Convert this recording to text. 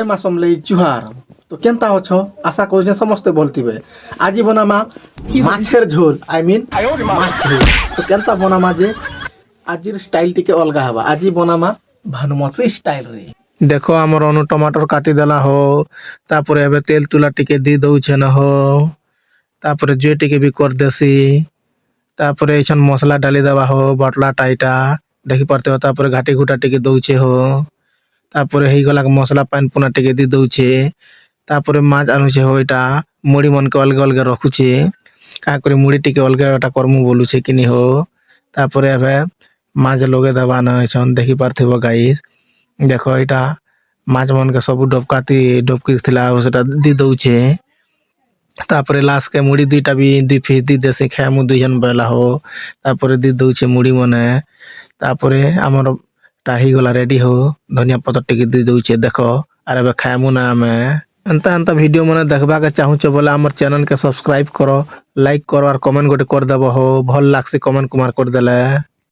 ମା ସମଲେଇ ଜୁହାର। তো কেনতা অছ আশা করছে সমস্তে বলতিবে আজি বনামা মাছের ঝোল আই মিন মাছ ঝোল। তো কেনতা বনামা যে আজির স্টাইল টিকে অলগা হবা আজি বনামা ভানুমতি স্টাইল রে। দেখো আমার অনু টমাটোর কাটি দেলা হো তারপরে এবে তেল তুলা টিকে দি দউছে না হো তারপরে জুই টিকে বি কর দেছি তারপরে এইছন মশলা ডালি দেওয়া হো বটলা টাইটা দেখি পারতে हो তারপরে ঘাটি ঘুটা টিকে দউছে হো তারপরে ହେଇଗଲା মশলা পান পুনা টিকে দি দউছে তারপরে মাছ আনুছে হো এটা মুড়ি মনকে অলগা অলগা রখুছে কা করে মুড়ি টিকে অলগা এটা করমু বলুছে কিনি হো তারপরে এবে মাছ লগে দেবা না হইছন দেখি পারথিব গাইস দেখো এটা মাছ মনকে সবু ডবকি থিলা সেটা দি দউছে তারপরে লাস্ট কে মুড়ি দুইটা বি দুই পিস দি দেছে খামু দুইজন বেলা হো তারপরে দি দউছে মুড়ি মনে তারপরে আমার টা ହେଇଗଲା ରେଡି हो धनिया पत्तर टिके दी दउचे देखो आर एबे खाएमु ना हमें एंता एंता वीडियो मने देखबा के चाहूचे बोले हमर चैनल के सब्सक्राइब करो लाइक करो और कमेंट गोटे कर देबो हो भल लागसे कमेंट कुमार कर देले।